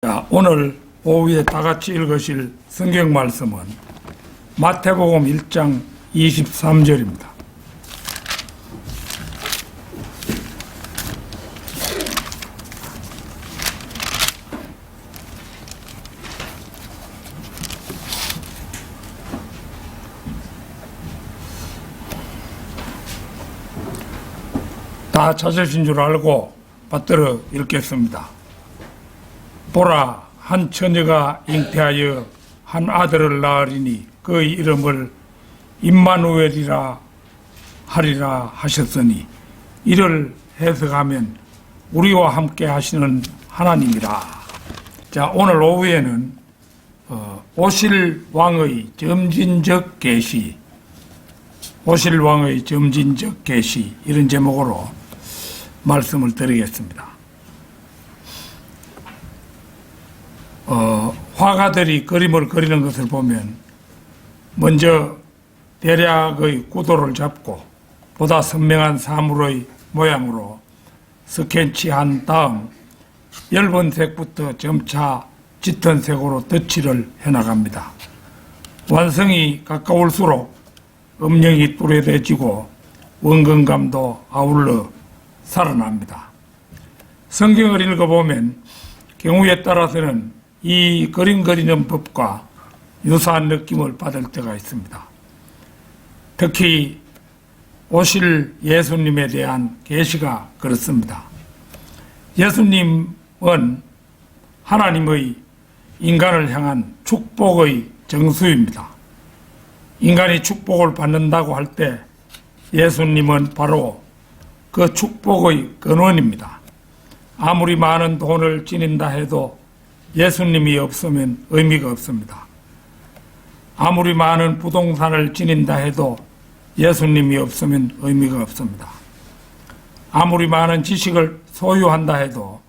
자, 오늘 오후에 다 같이 읽으실 성경 말씀은 마태복음 1장 23절입니다. 다 찾으신 줄 알고 받들어 읽겠습니다. 보라, 한 처녀가 잉태하여 한 아들을 낳으리니 그의 이름을 임마누엘이라 하리라 하셨으니 이를 해석하면 우리와 함께 하시는 하나님이라. 자, 오늘 오후에는 오실 왕의 점진적 계시, 오실 왕의 점진적 계시, 이런 제목으로 말씀을 드리겠습니다. 화가들이 그림을 그리는 것을 보면 먼저 대략의 구도를 잡고 보다 선명한 사물의 모양으로 스케치한 다음 엷은 색부터 점차 짙은 색으로 덧칠을 해나갑니다. 완성이 가까울수록 음영이 뚜렷해지고 원근감도 아울러 살아납니다. 성경을 읽어보면 경우에 따라서는 이 그림 그리는 법과 유사한 느낌을 받을 때가 있습니다. 특히 오실 예수님에 대한 계시가 그렇습니다. 예수님은 하나님의 인간을 향한 축복의 정수입니다. 인간이 축복을 받는다고 할 때 예수님은 바로 그 축복의 근원입니다. 아무리 많은 돈을 지닌다 해도 예수님이 없으면 의미가 없습니다. 아무리 많은 부동산을 지닌다 해도 예수님이 없으면 의미가 없습니다. 아무리 많은 지식을 소유한다 해도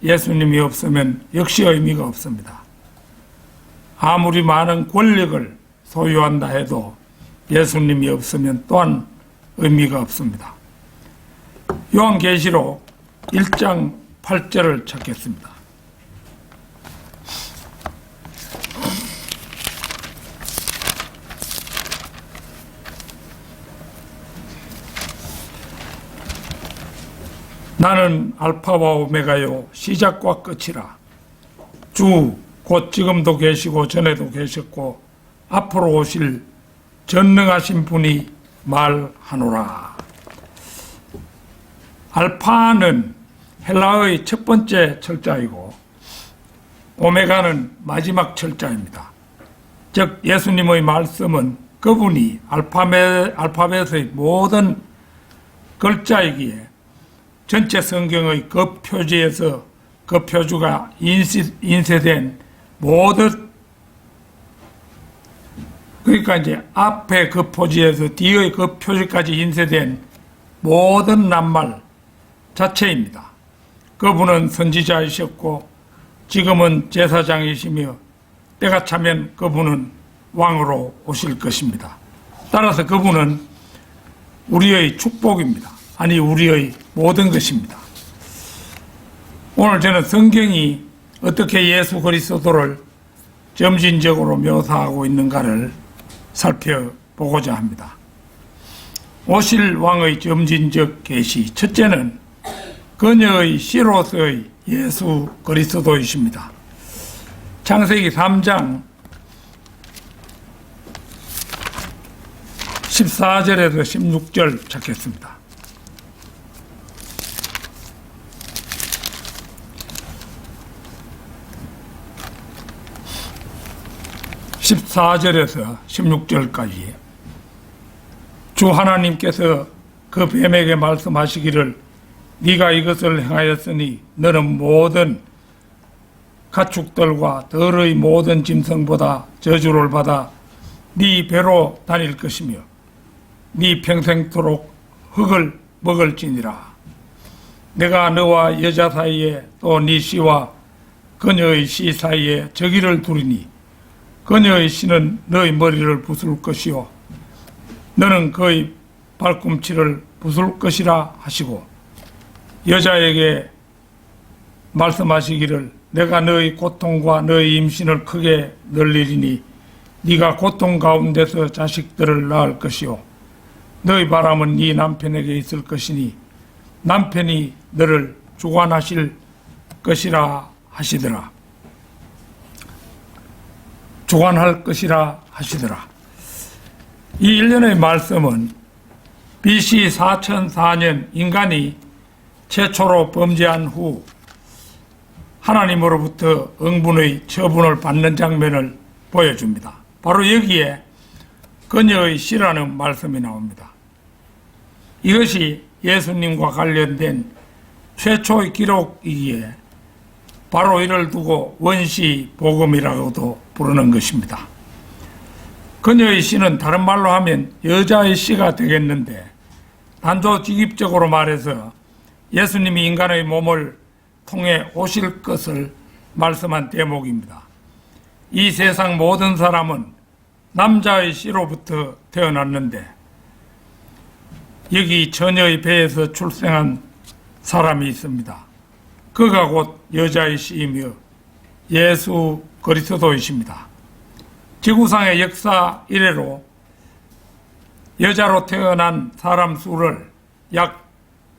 예수님이 없으면 역시 의미가 없습니다. 아무리 많은 권력을 소유한다 해도 예수님이 없으면 또한 의미가 없습니다. 요한계시록 1장 8절을 찾겠습니다. 나는 알파와 오메가요 시작과 끝이라. 주 곧 지금도 계시고 전에도 계셨고 앞으로 오실 전능하신 분이 말하노라. 알파는 헬라어의 첫 번째 철자이고 오메가는 마지막 철자입니다. 즉 예수님의 말씀은 그분이 알파벳의 모든 글자이기에 전체 성경의 그 표지에서 그 표주가 인쇄된 모든, 그러니까 이제 앞에 그 표지에서 뒤의 그 표지까지 인쇄된 모든 낱말 자체입니다. 그분은 선지자이셨고 지금은 제사장이시며 때가 차면 그분은 왕으로 오실 것입니다. 따라서 그분은 우리의 축복입니다. 아니, 우리의 모든 것입니다. 오늘 저는 성경이 어떻게 예수 그리스도를 점진적으로 묘사하고 있는가를 살펴보고자 합니다. 오실 왕의 점진적 계시, 첫째는 그녀의 씨로서의 예수 그리스도이십니다. 창세기 3장 14절에서 16절 찾겠습니다. 14절에서 16절까지 주 하나님께서 그 뱀에게 말씀하시기를 네가 이것을 행하였으니 너는 모든 가축들과 들의 모든 짐승보다 저주를 받아 네 배로 다닐 것이며 네 평생토록 흙을 먹을지니라. 내가 너와 여자 사이에 또 네 씨와 그녀의 씨 사이에 저기를 두리니 그녀의 씨는 너의 머리를 부술 것이요 너는 그의 발꿈치를 부술 것이라 하시고 여자에게 말씀하시기를 내가 너의 고통과 너의 임신을 크게 늘리리니 네가 고통 가운데서 자식들을 낳을 것이요 너의 바람은 네 남편에게 있을 것이니 남편이 너를 주관하실 것이라 하시더라. 주관할 것이라 하시더라. 이 일련의 말씀은 BC 4004년 인간이 최초로 범죄한 후 하나님으로부터 응분의 처분을 받는 장면을 보여줍니다. 바로 여기에 그녀의 시라는 말씀이 나옵니다. 이것이 예수님과 관련된 최초의 기록이기에 바로 이를 두고 원시 복음이라고도 부르는 것입니다. 그녀의 시는 다른 말로 하면 여자의 시가 되겠는데 단도직입적으로 말해서 예수님이 인간의 몸을 통해 오실 것을 말씀한 대목입니다. 이 세상 모든 사람은 남자의 씨로부터 태어났는데 여기 처녀의 배에서 출생한 사람이 있습니다. 그가 곧 여자의 씨이며 예수 그리스도이십니다. 지구상의 역사 이래로 여자로 태어난 사람 수를 약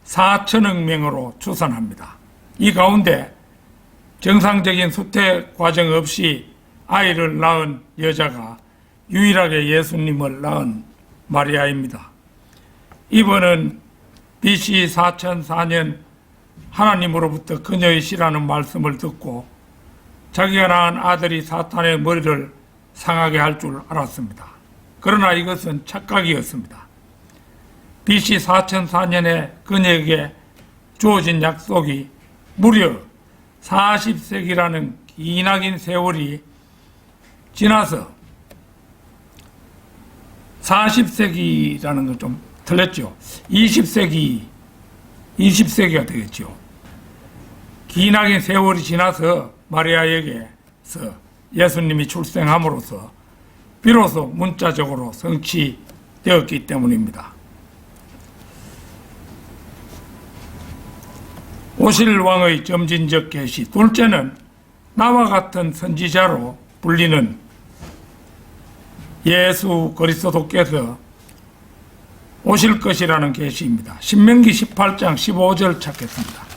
4천억 명으로 추산합니다. 이 가운데 정상적인 수태 과정 없이 아이를 낳은 여자가 유일하게 예수님을 낳은 마리아입니다. 이번은 BC 4004년 하나님으로부터 그녀의 시라는 말씀을 듣고 자기가 낳은 아들이 사탄의 머리를 상하게 할 줄 알았습니다. 그러나 이것은 착각이었습니다. BC 4004년에 그녀에게 주어진 약속이 무려 40세기라는 기나긴 세월이 지나서 40세기라는 건 좀 틀렸죠. 20세기가 되겠죠. 기나긴 세월이 지나서 마리아에게서 예수님이 출생함으로써 비로소 문자적으로 성취되었기 때문입니다. 오실 왕의 점진적 계시, 둘째는 나와 같은 선지자로 불리는 예수 그리스도께서 오실 것이라는 계시입니다. 신명기 18장 15절 찾겠습니다.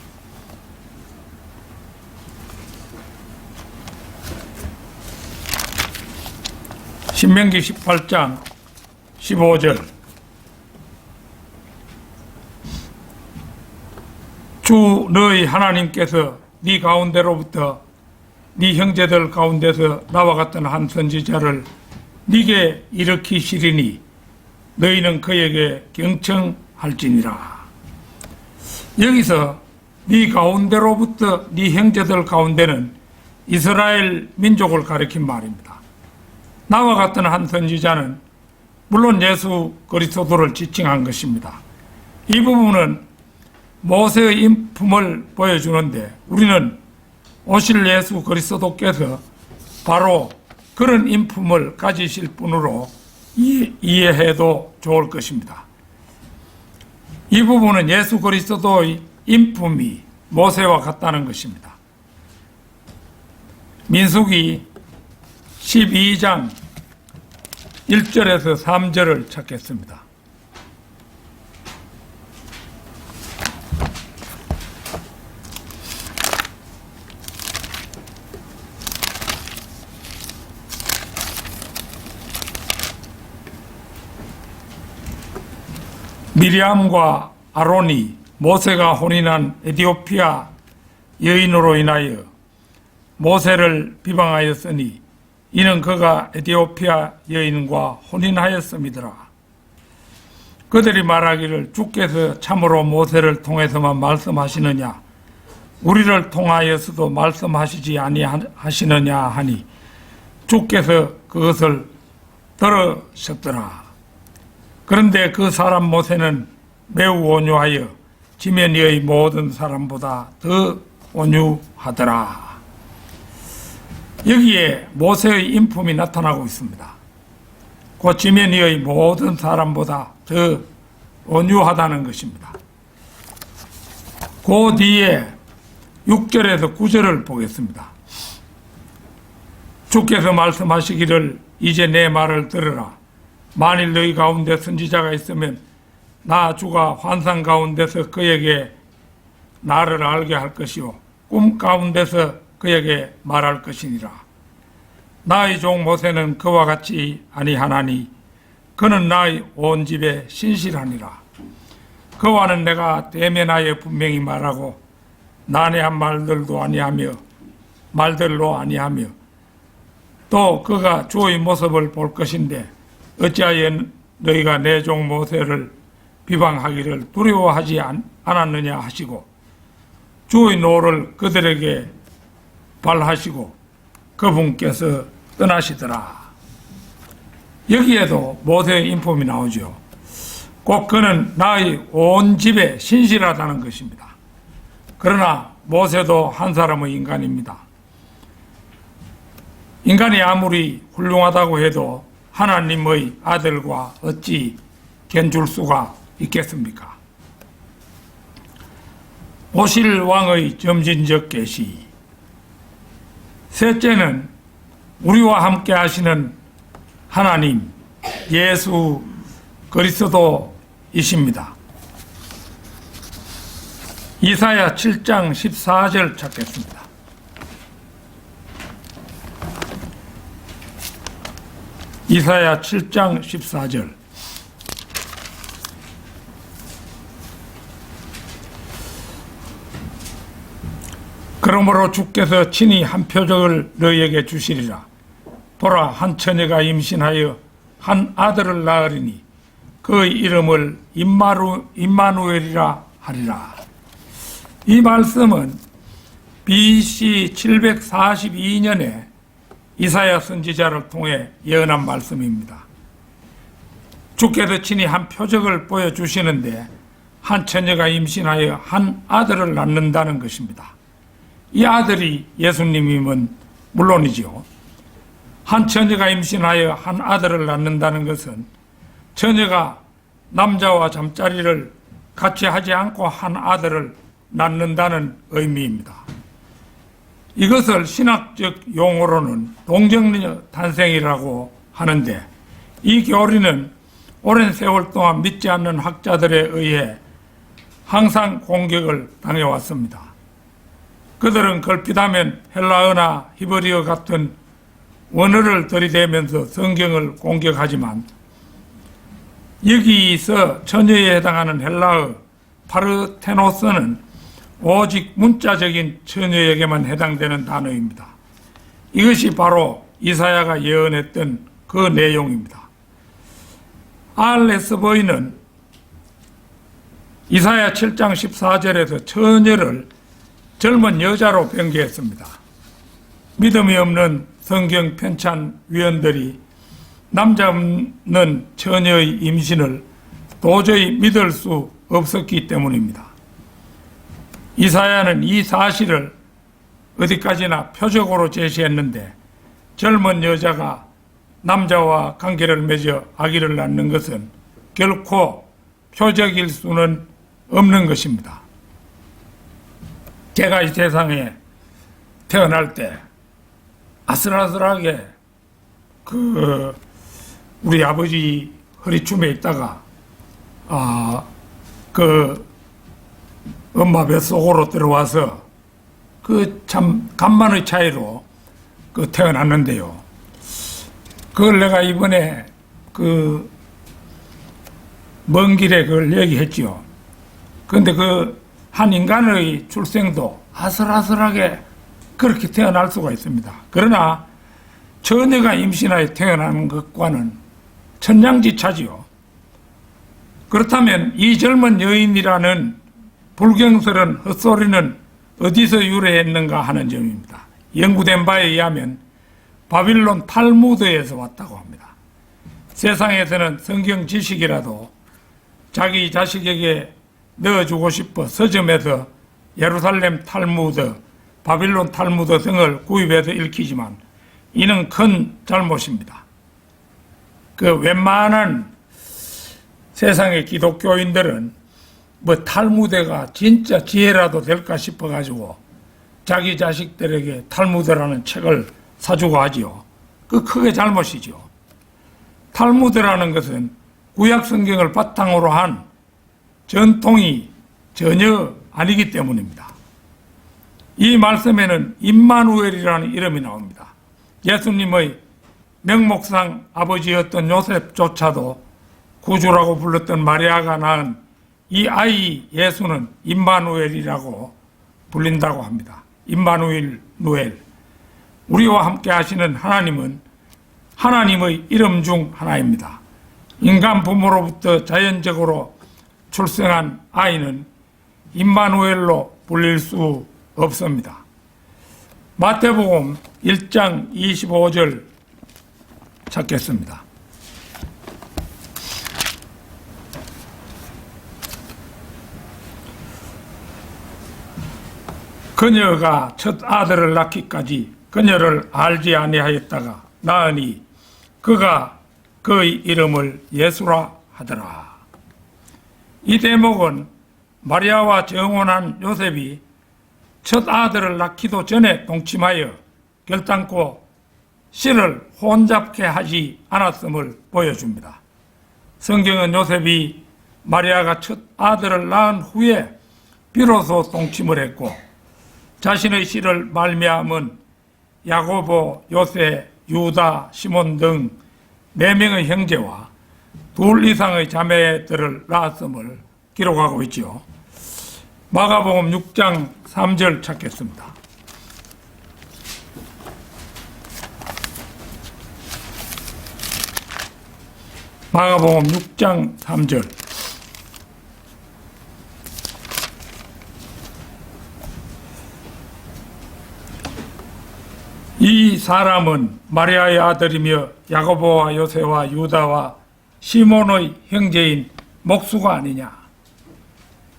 신명기 18장 15절 주 너희 하나님께서 네 가운데로부터 네 형제들 가운데서 나와 같은 한 선지자를 네게 일으키시리니 너희는 그에게 경청할지니라. 여기서 네 가운데로부터 네 형제들 가운데는 이스라엘 민족을 가리킨 말입니다. 나와 같은 한 선지자는 물론 예수 그리스도를 지칭한 것입니다. 이 부분은 모세의 인품을 보여주는데 우리는 오실 예수 그리스도께서 바로 그런 인품을 가지실 분으로 이해해도 좋을 것입니다. 이 부분은 예수 그리스도의 인품이 모세와 같다는 것입니다. 민수기 12장 1절에서 3절을 찾겠습니다. 미리암과 아론이 모세가 혼인한 에티오피아 여인으로 인하여 모세를 비방하였으니 이는 그가 에티오피아 여인과 혼인하였음이더라. 그들이 말하기를 주께서 참으로 모세를 통해서만 말씀하시느냐 우리를 통하여서도 말씀하시지 아니하시느냐 하니 주께서 그것을 들으셨더라. 그런데 그 사람 모세는 매우 온유하여 지면 위의 모든 사람보다 더 온유하더라. 여기에 모세의 인품이 나타나고 있습니다. 그 지면 위의 모든 사람보다 더 온유하다는 것입니다. 그 뒤에 6절에서 9절을 보겠습니다. 주께서 말씀하시기를 이제 내 말을 들으라. 만일 너희 가운데 선지자가 있으면 나 주가 환상 가운데서 그에게 나를 알게 할 것이요 꿈 가운데서 그에게 말할 것이니라. 나의 종 모세는 그와 같이 아니하나니 그는 나의 온 집에 신실하니라. 그와는 내가 대면하여 분명히 말하고 난해한 말들로 아니하며 또 그가 주의 모습을 볼 것인데 어찌하여 너희가 내 종 모세를 비방하기를 두려워하지 않았느냐 하시고 주의 노를 그들에게 발하시고 그분께서 떠나시더라. 여기에도 모세의 인품이 나오죠. 꼭 그는 나의 온 집에 신실하다는 것입니다. 그러나 모세도 한 사람의 인간입니다. 인간이 아무리 훌륭하다고 해도 하나님의 아들과 어찌 견줄 수가 있겠습니까? 오실 왕의 점진적 계시. 셋째는 우리와 함께 하시는 하나님 예수 그리스도이십니다. 이사야 7장 14절 찾겠습니다. 이사야 7장 14절. 그러므로 주께서 친히 한 표적을 너희에게 주시리라. 보라, 한 처녀가 임신하여 한 아들을 낳으리니 그의 이름을 임마누엘이라 하리라. 이 말씀은 BC 742년에 이사야 선지자를 통해 예언한 말씀입니다. 주께서 친히 한 표적을 보여주시는데 한 처녀가 임신하여 한 아들을 낳는다는 것입니다. 이 아들이 예수님이면 물론이지요. 한 처녀가 임신하여 한 아들을 낳는다는 것은 처녀가 남자와 잠자리를 같이 하지 않고 한 아들을 낳는다는 의미입니다. 이것을 신학적 용어로는 동정녀 탄생이라고 하는데 이 교리는 오랜 세월 동안 믿지 않는 학자들에 의해 항상 공격을 당해왔습니다. 그들은 걸핏하면 헬라어나 히브리어 같은 원어를 들이대면서 성경을 공격하지만 여기서 처녀에 해당하는 헬라어 파르테노스는 오직 문자적인 처녀에게만 해당되는 단어입니다. 이것이 바로 이사야가 예언했던 그 내용입니다. 알레스보이는 이사야 7장 14절에서 처녀를 젊은 여자로 변개했습니다. 믿음이 없는 성경 편찬 위원들이 남자 없는 처녀의 임신을 도저히 믿을 수 없었기 때문입니다. 이사야는 이 사실을 어디까지나 표적으로 제시했는데 젊은 여자가 남자와 관계를 맺어 아기를 낳는 것은 결코 표적일 수는 없는 것입니다. 제가 이 세상에 태어날 때 아슬아슬하게 우리 아버지 허리춤에 있다가 엄마 뱃속으로 들어와서 참 간만의 차이로 태어났는데요. 그걸 내가 이번에 먼 길에 그걸 얘기했지요. 그런데 한 인간의 출생도 아슬아슬하게 그렇게 태어날 수가 있습니다. 그러나 처녀가 임신하여 태어나는 것과는 천냥지차지요. 그렇다면 이 젊은 여인이라는 불경스러운 헛소리는 어디서 유래했는가 하는 점입니다. 연구된 바에 의하면 바빌론 탈무드에서 왔다고 합니다. 세상에서는 성경 지식이라도 자기 자식에게 넣어주고 싶어 서점에서 예루살렘 탈무드, 바빌론 탈무드 등을 구입해서 읽히지만 이는 큰 잘못입니다. 웬만한 세상의 기독교인들은 탈무드가 진짜 지혜라도 될까 싶어가지고 자기 자식들에게 탈무드라는 책을 사주고 하지요. 그 크게 잘못이죠. 탈무드라는 것은 구약 성경을 바탕으로 한 전통이 전혀 아니기 때문입니다. 이 말씀에는 임마누엘이라는 이름이 나옵니다. 예수님의 명목상 아버지였던 요셉조차도 구주라고 불렀던 마리아가 낳은 이 아이 예수는 임마누엘이라고 불린다고 합니다. 임마누엘, 누엘. 우리와 함께 하시는 하나님은 하나님의 이름 중 하나입니다. 인간 부모로부터 자연적으로 출생한 아이는 임마누엘로 불릴 수 없습니다. 마태복음 1장 25절 찾겠습니다. 그녀가 첫 아들을 낳기까지 그녀를 알지 아니하였다가 낳으니 그가 그의 이름을 예수라 하더라. 이 대목은 마리아와 정혼한 요셉이 첫 아들을 낳기도 전에 동침하여 결단코 씨를 혼잡케 하지 않았음을 보여줍니다. 성경은 요셉이 마리아가 첫 아들을 낳은 후에 비로소 동침을 했고 자신의 씨를 말미암은 야고보, 요세, 유다, 시몬 등 4명의 형제와 2 이상의 자매들을 낳았음을 기록하고 있죠. 마가복음 6장 3절 찾겠습니다. 마가복음 6장 3절. 이 사람은 마리아의 아들이며 야고보와 요세와 유다와 시몬의 형제인 목수가 아니냐.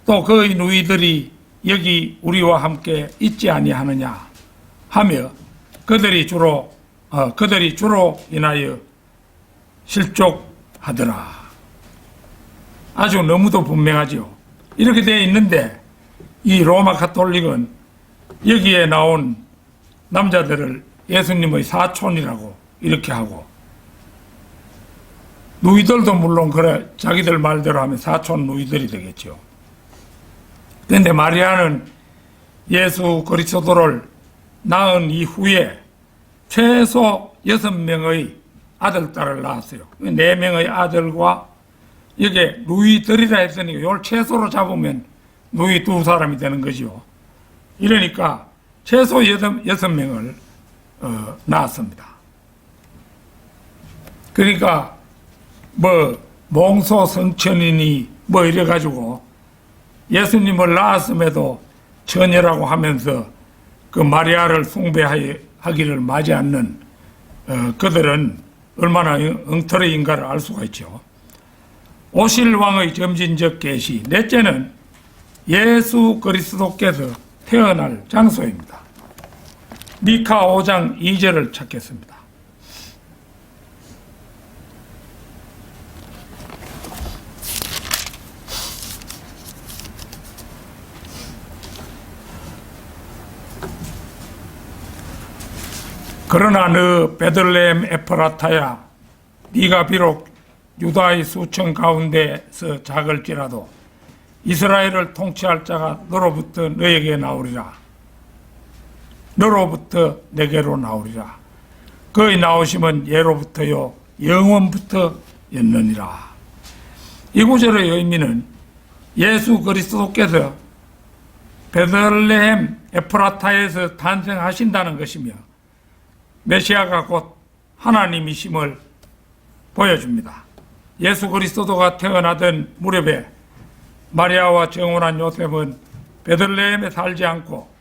또 그의 누이들이 여기 우리와 함께 있지 아니하느냐 하며 그들이 주로 인하여 실족하더라. 아주 너무도 분명하죠. 이렇게 되어 있는데 이 로마 가톨릭은 여기에 나온 남자들을 예수님의 사촌이라고 이렇게 하고 누이들도 물론 그래 자기들 말대로 하면 사촌 누이들이 되겠죠. 그런데 마리아는 예수 그리스도를 낳은 이후에 최소 6명의 아들, 딸을 낳았어요. 4명의 아들과 이게 누이들이라 했으니까 이걸 최소로 잡으면 누이 2사람이 되는 거죠. 이러니까 최소 6명을 낳았습니다. 그러니까 몽소 성천이니 이래가지고 예수님을 낳았음에도 처녀라고 하면서 그 마리아를 숭배하기를 마지 않는 그들은 얼마나 엉터리인가를 알 수가 있죠. 오실왕의 점진적 계시, 넷째는 예수 그리스도께서 태어날 장소입니다. 미카 5장 2절을 찾겠습니다. 그러나 너 베들레헴 에프라타야, 네가 비록 유다의 수천 가운데서 작을지라도 이스라엘을 통치할 자가 너로부터 너에게 나오리라. 너로부터 내게로 나오리라. 그의 나오심은 예로부터요 영원부터였느니라. 이 구절의 의미는 예수 그리스도께서 베들레헴 에프라타에서 탄생하신다는 것이며 메시아가 곧 하나님이심을 보여줍니다. 예수 그리스도가 태어나던 무렵에 마리아와 정혼한 요셉은 베들레헴에 살지 않고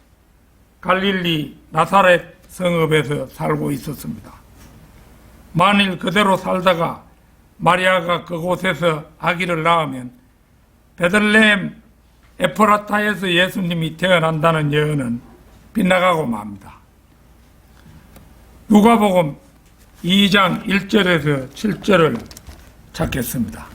갈릴리 나사렛 성읍에서 살고 있었습니다. 만일 그대로 살다가 마리아가 그곳에서 아기를 낳으면 베들레헴 에프라타에서 예수님이 태어난다는 예언은 빗나가고 맙니다. 누가복음 2장 1절에서 7절을 찾겠습니다.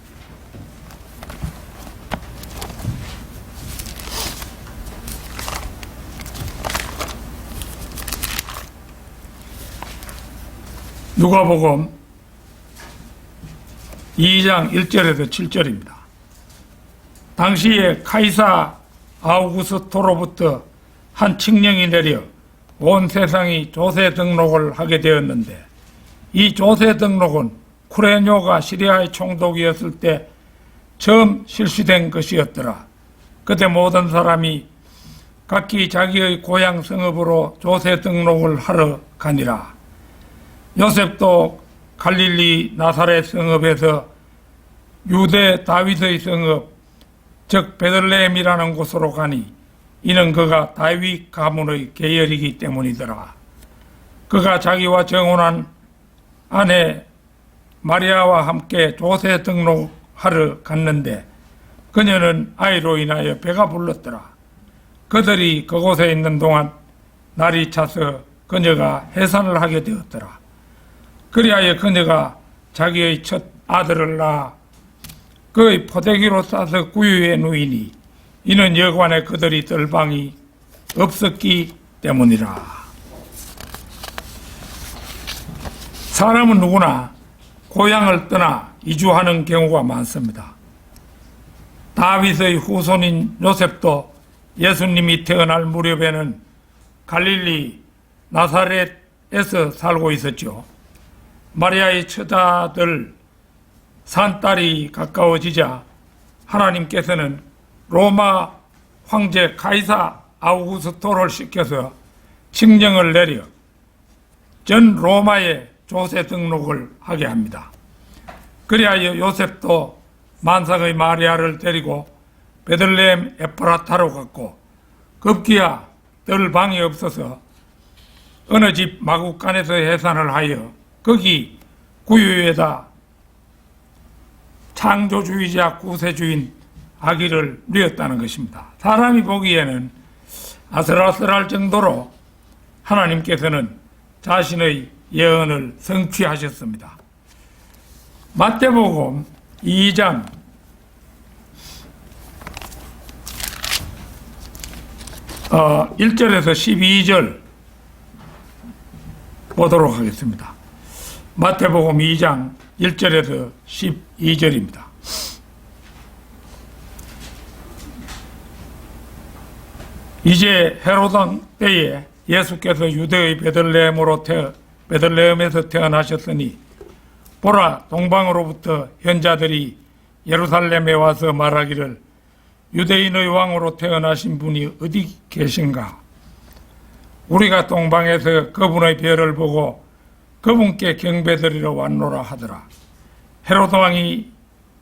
누가복음 2장 1절에서 7절입니다. 당시에 카이사 아우구스토로부터 한 칙령이 내려 온 세상이 조세 등록을 하게 되었는데, 이 조세 등록은 쿠레뇨가 시리아의 총독이었을 때 처음 실시된 것이었더라. 그때 모든 사람이 각기 자기의 고향 성읍으로 조세 등록을 하러 가니라. 요셉도 갈릴리 나사렛 성읍에서 유대 다윗의 성읍, 즉 베들레헴이라는 곳으로 가니 이는 그가 다윗 가문의 계열이기 때문이더라. 그가 자기와 정혼한 아내 마리아와 함께 조세 등록하러 갔는데 그녀는 아이로 인하여 배가 불렀더라. 그들이 그곳에 있는 동안 날이 차서 그녀가 해산을 하게 되었더라. 그리하여 그녀가 자기의 첫 아들을 낳아 그의 포대기로 싸서 구유에 누이니 이는 여관에 그들이 들 방이 없었기 때문이라. 사람은 누구나 고향을 떠나 이주하는 경우가 많습니다. 다윗의 후손인 요셉도 예수님이 태어날 무렵에는 갈릴리 나사렛에서 살고 있었죠. 마리아의 처자들 산딸이 가까워지자 하나님께서는 로마 황제 카이사 아우구스토를 시켜서 칙령을 내려 전 로마에 조세 등록을 하게 합니다. 그리하여 요셉도 만삭의 마리아를 데리고 베들레헴 에프라타로 갔고, 급기야 들 방이 없어서 어느 집 마구간에서 해산을 하여 거기 구유에다 창조주의자 구세주인 아기를 누였다는 것입니다. 사람이 보기에는 아슬아슬할 정도로 하나님께서는 자신의 예언을 성취하셨습니다. 마태복음 2장 1절에서 12절 보도록 하겠습니다. 마태복음 2장 1절에서 12절입니다. 이제 헤로드 때에 예수께서 유대의 베들레헴에서 태어나셨으니 보라, 동방으로부터 현자들이 예루살렘에 와서 말하기를 유대인의 왕으로 태어나신 분이 어디 계신가? 우리가 동방에서 그분의 별을 보고 그분께 경배드리러 왔노라 하더라. 헤로드 왕이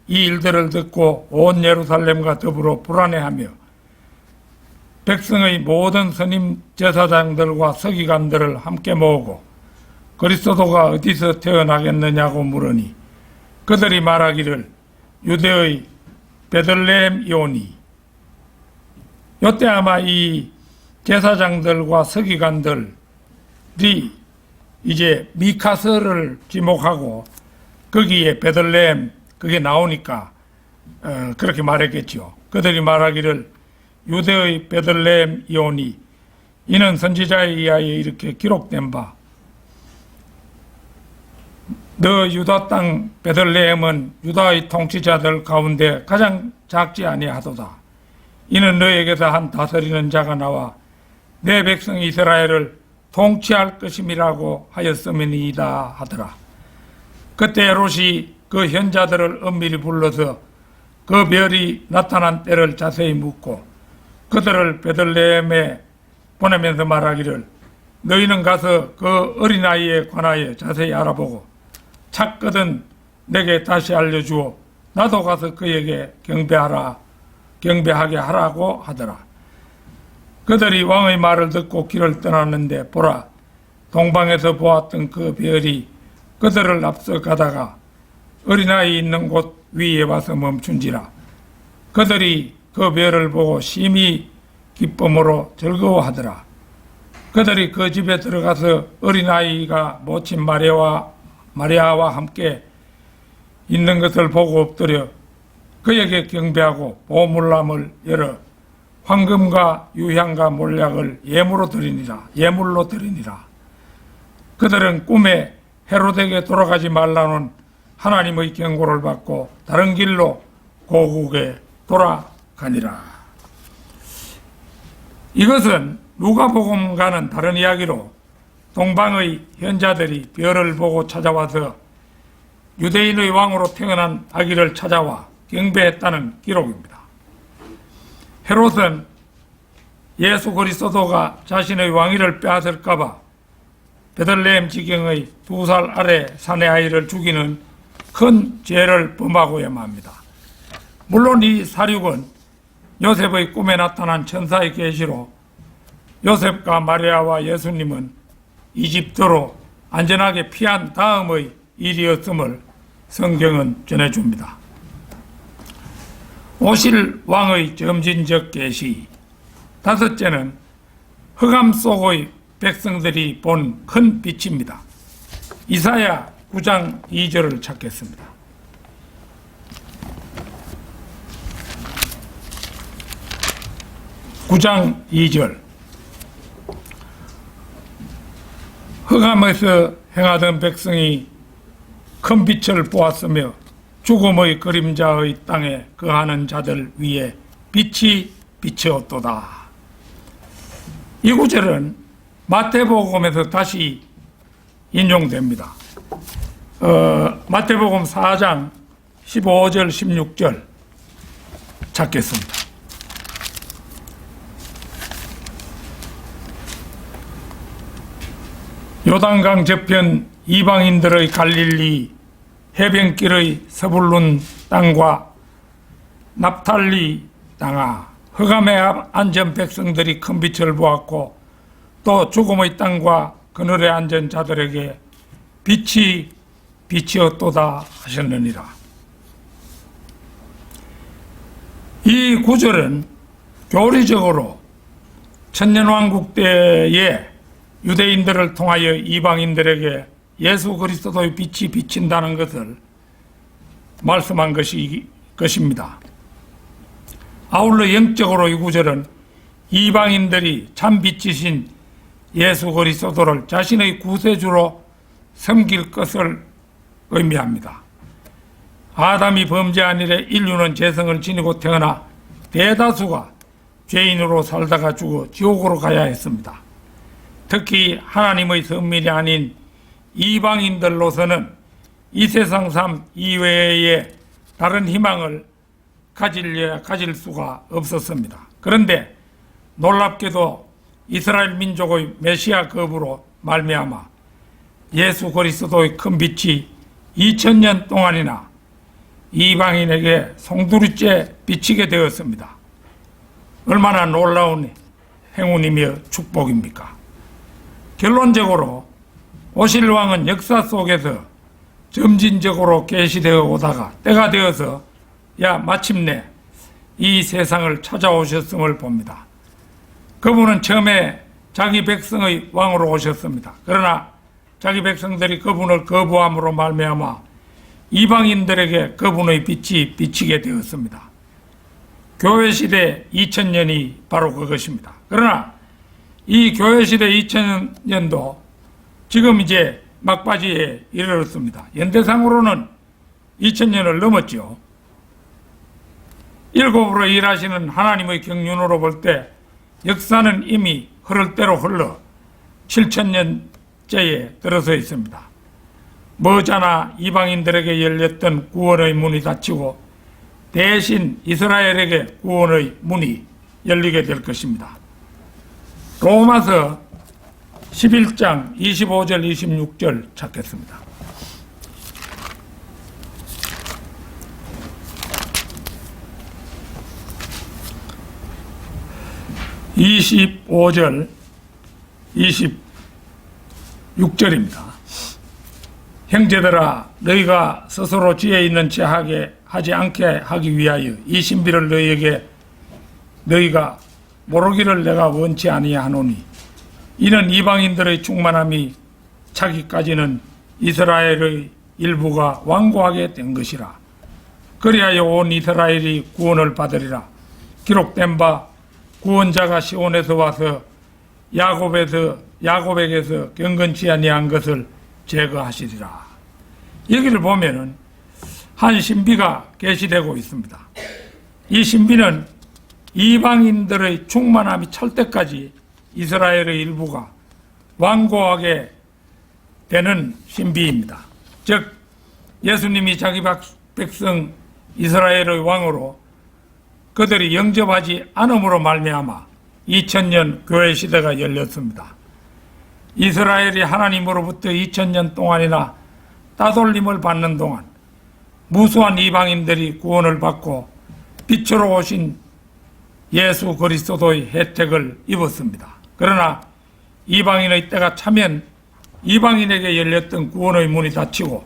이 일들을 듣고 온 예루살렘과 더불어 불안해하며 백성의 모든 선임 제사장들과 서기관들을 함께 모으고 그리스도가 어디서 태어나겠느냐고 물으니 그들이 말하기를 유대의 베들레헴이오니. 요때 아마 이 제사장들과 서기관들이 이제 미카서를 지목하고 거기에 베들레헴 그게 나오니까 그렇게 말했겠죠. 그들이 말하기를 유대의 베들레헴이오니 이는 선지자에 의하여 이렇게 기록된 바 너 유다 땅 베들레헴은 유다의 통치자들 가운데 가장 작지 아니하도다. 이는 너에게서 한 다스리는 자가 나와 내 백성 이스라엘을 통치할 것임이라고 하였음이니이다 하더라. 그때 헤롯이 그 현자들을 엄밀히 불러서 그 별이 나타난 때를 자세히 묻고 그들을 베들레헴에 보내면서 말하기를 너희는 가서 그 어린아이에 관하여 자세히 알아보고 찾거든 내게 다시 알려주어 나도 가서 그에게 경배하게 하라고 하더라. 그들이 왕의 말을 듣고 길을 떠났는데 보라, 동방에서 보았던 그 별이 그들을 앞서 가다가 어린아이 있는 곳 위에 와서 멈춘지라. 그들이 그 별을 보고 심히 기쁨으로 즐거워하더라. 그들이 그 집에 들어가서 어린아이가 모친 마리아와 함께 있는 것을 보고 엎드려 그에게 경배하고 보물함을 열어 황금과 유향과 몰약을 예물로 드리니라. 그들은 꿈에 헤롯에게 돌아가지 말라는 하나님의 경고를 받고 다른 길로 고국에 돌아가니라. 이것은 누가복음과는 다른 이야기로 동방의 현자들이 별을 보고 찾아와서 유대인의 왕으로 태어난 아기를 찾아와 경배했다는 기록입니다. 헤롯은 예수 그리스도가 자신의 왕위를 빼앗을까봐 베들레헴 지경의 2살 아래 사내 아이를 죽이는 큰 죄를 범하고야만 합니다. 물론 이 사륙은 요셉의 꿈에 나타난 천사의 계시로 요셉과 마리아와 예수님은 이집트로 안전하게 피한 다음의 일이었음을 성경은 전해줍니다. 오실 왕의 점진적 계시, 다섯째는 흑암 속의 백성들이 본 큰 빛입니다. 이사야 9장 2절을 찾겠습니다. (9장 2절) 흑암에서 행하던 백성이 큰 빛을 보았으며 죽음의 그림자의 땅에 거하는 자들 위에 빛이 비치었도다. 이 구절은 마태복음에서 다시 인용됩니다. 마태복음 4장 15절 16절 찾겠습니다. 요단강 저편 이방인들의 갈릴리 해변길의 서불룬 땅과 납탈리 땅아, 흑암에 앉은 백성들이 큰 빛을 보았고 또 죽음의 땅과 그늘에 앉은 자들에게 빛이 비치었도다 하셨느니라. 이 구절은 교리적으로 천년왕국 때에 유대인들을 통하여 이방인들에게 예수 그리스도의 빛이 비친다는 것을 말씀한 것입니다. 아울러 영적으로 이 구절은 이방인들이 참 빛이신 예수 그리스도를 자신의 구세주로 섬길 것을 의미합니다. 아담이 범죄한 이래 인류는 죄성을 지니고 태어나 대다수가 죄인으로 살다가 죽어 지옥으로 가야 했습니다. 특히 하나님의 선민이 아닌 이방인들로서는 이 세상 삶 이외에 다른 희망을 가질 수가 없었습니다. 그런데 놀랍게도 이스라엘 민족의 메시아 거부로 말미암아 예수 그리스도의 큰 빛이 2000년 동안이나 이방인에게 송두리째 비치게 되었습니다. 얼마나 놀라운 행운이며 축복입니까? 결론적으로 오실 왕은 역사 속에서 점진적으로 계시되어 오다가 때가 되어서 마침내 이 세상을 찾아오셨음을 봅니다. 그분은 처음에 자기 백성의 왕으로 오셨습니다. 그러나 자기 백성들이 그분을 거부함으로 말미암아 이방인들에게 그분의 빛이 비치게 되었습니다. 교회 시대 2000년이 바로 그것입니다. 그러나 이 교회 시대 2000년도 지금 이제 막바지에 이르렀습니다. 연대상으로는 2000년을 넘었죠. 일곱으로 일하시는 하나님의 경륜으로 볼 때 역사는 이미 흐를 대로 흘러 7000년째에 들어서 있습니다. 머자나 이방인들에게 열렸던 구원의 문이 닫히고 대신 이스라엘에게 구원의 문이 열리게 될 것입니다. 로마서 11장 25절 26절 찾겠습니다. (25절) 26절입니다. 형제들아, 너희가 스스로 지혜 있는 체 하지 않게 하기 위하여 이 신비를 너희가 모르기를 내가 원치 아니하노니, 이는 이방인들의 충만함이 차기까지는 이스라엘의 일부가 완고하게 된 것이라. 그리하여 온 이스라엘이 구원을 받으리라. 기록된 바 구원자가 시온에서 와서 야곱에게서 경건치 아니한 것을 제거하시리라. 여기를 보면은 한 신비가 계시되고 있습니다. 이 신비는 이방인들의 충만함이 찰 때까지 이스라엘의 일부가 완고하게 되는 신비입니다. 즉 예수님이 자기 백성 이스라엘의 왕으로 그들이 영접하지 않음으로 말미암아 2000년 교회 시대가 열렸습니다. 이스라엘이 하나님으로부터 2000년 동안이나 따돌림을 받는 동안 무수한 이방인들이 구원을 받고 빛으로 오신 예수 그리스도의 혜택을 입었습니다. 그러나 이방인의 때가 차면 이방인에게 열렸던 구원의 문이 닫히고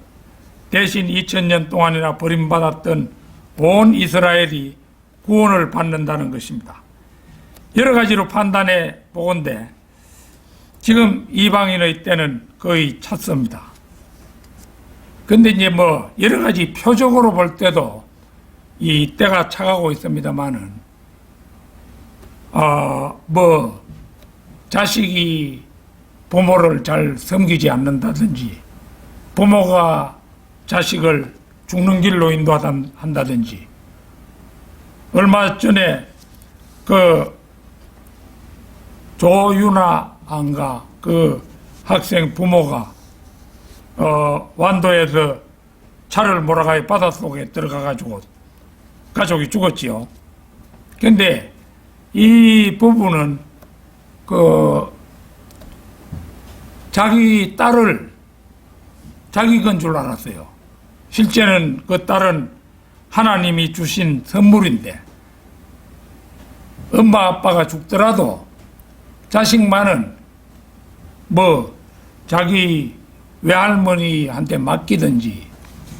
대신 2000년 동안이나 버림받았던 온 이스라엘이 구원을 받는다는 것입니다. 여러 가지로 판단해 보건대 지금 이방인의 때는 거의 찼습니다. 근데 이제 뭐 여러 가지 표적으로 볼 때도 이 때가 차가고 있습니다만은 뭐 자식이 부모를 잘 섬기지 않는다든지 부모가 자식을 죽는 길로 인도한다든지 얼마 전에 그 조윤아인가 그 학생 부모가 완도에서 차를 몰아가야 바닷속에 들어가가지고 가족이 죽었지요. 근데 이 부부는 그 자기 딸을 자기 건 줄 알았어요. 실제는 그 딸은 하나님이 주신 선물인데 엄마 아빠가 죽더라도 자식만은 뭐 자기 외할머니한테 맡기든지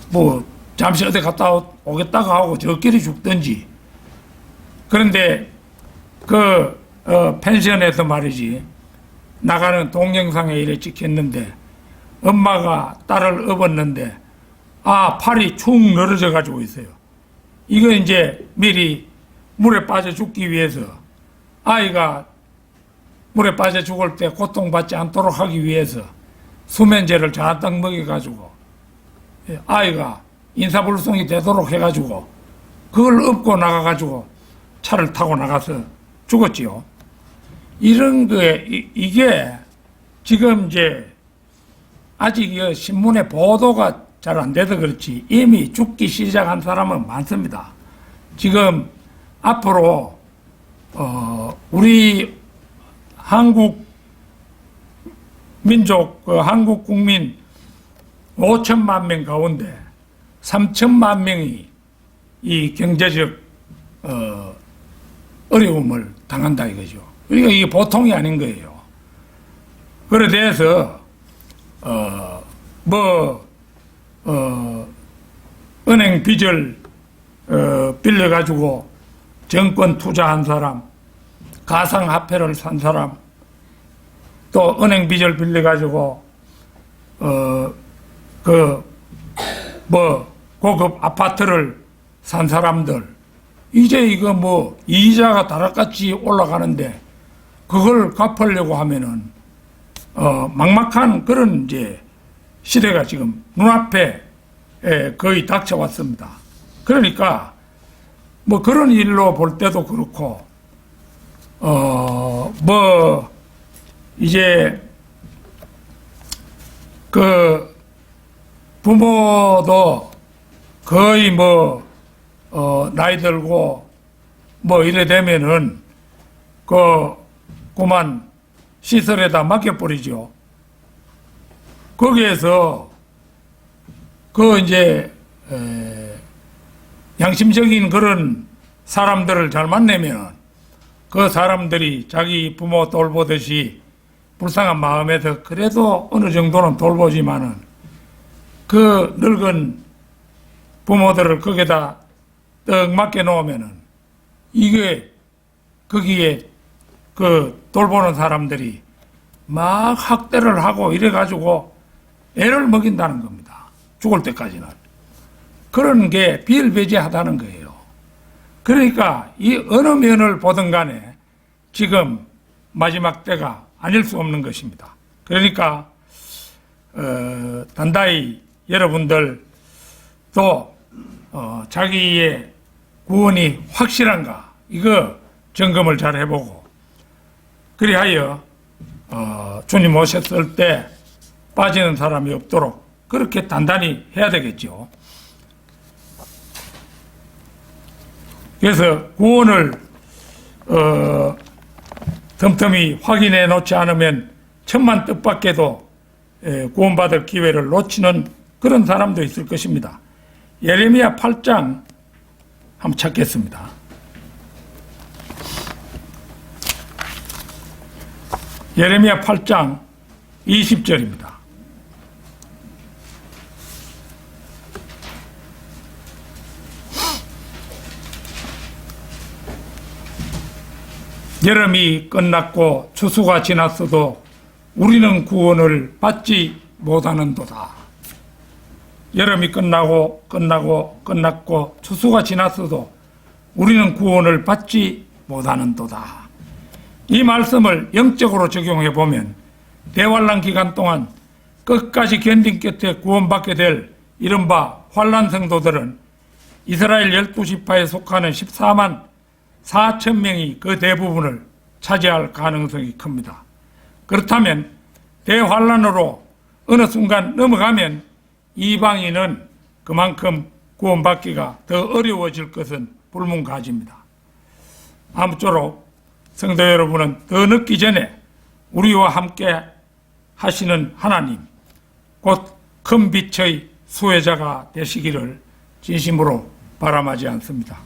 뭐 잠시 어디 갔다 오겠다고 하고 저끼리 죽든지. 그런데 그 펜션에서 말이지 나가는 동영상에 이래 찍혔는데 엄마가 딸을 업었는데 팔이 축 늘어져 가지고 있어요. 이거 이제 미리 물에 빠져 죽기 위해서 아이가 물에 빠져 죽을 때 고통받지 않도록 하기 위해서 수면제를 잔뜩 먹여가지고 아이가 인사불성이 되도록 해가지고 그걸 업고 나가가지고 차를 타고 나가서 죽었지요. 이런 거에 이게 지금 이제 아직 신문에 보도가 잘 안 돼서 그렇지 이미 죽기 시작한 사람은 많습니다. 지금 앞으로 우리 한국 민족, 한국 국민 5천만 명 가운데 3천만 명이 이 경제적 어려움을 당한다 이거죠. 그러니까 이게 보통이 아닌 거예요. 그래 대해서 은행 빚을 빌려가지고 정권 투자한 사람, 가상화폐를 산 사람, 또 은행 빚을 빌려가지고 고급 아파트를 산 사람들, 이제 이거 뭐 이자가 다락같이 올라가는데 그걸 갚으려고 하면은 막막한 그런 이제 시대가 지금 눈앞에 거의 닥쳐왔습니다. 그러니까 뭐 그런 일로 볼 때도 그렇고 이제 그 부모도 거의 나이 들고 이래 되면은 그만 시설에다 맡겨버리죠. 거기에서 이제 양심적인 그런 사람들을 잘 만나면 그 사람들이 자기 부모 돌보듯이 불쌍한 마음에서 그래도 어느 정도는 돌보지만은 그 늙은 부모들을 거기다 떡 맡겨 놓으면은 이게 거기에 돌보는 사람들이 막 학대를 하고 이래가지고 애를 먹인다는 겁니다. 죽을 때까지는. 그런 게 비일비재하다는 거예요. 그러니까 이 어느 면을 보든 간에 지금 마지막 때가 아닐 수 없는 것입니다. 그러니까 단다이 여러분들도 자기의 구원이 확실한가 이거 점검을 잘 해보고 그리하여 주님 오셨을 때 빠지는 사람이 없도록 그렇게 단단히 해야 되겠죠. 그래서 구원을 틈틈이 확인해 놓지 않으면 천만 뜻밖에도 구원받을 기회를 놓치는 그런 사람도 있을 것입니다. 예레미야 8장 한번 찾겠습니다. 예레미야 8장 20절입니다. 여름이 끝났고 추수가 지났어도 우리는 구원을 받지 못하는도다. 여름이 끝났고 추수가 지났어도 우리는 구원을 받지 못하는도다. 이 말씀을 영적으로 적용해 보면 대환란 기간 동안 끝까지 견딘 끝에 구원받게 될 이른바 환란 성도들은 이스라엘 12지파에 속하는 14만 4천 명이 그 대부분을 차지할 가능성이 큽니다. 그렇다면 대환란으로 어느 순간 넘어가면 이방인은 그만큼 구원받기가 더 어려워질 것은 불문가지입니다. 아무쪼록 성도 여러분은 더 늦기 전에 우리와 함께 하시는 하나님, 곧 큰 빛의 수혜자가 되시기를 진심으로 바람하지 않습니다.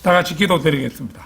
다 같이 기도드리겠습니다.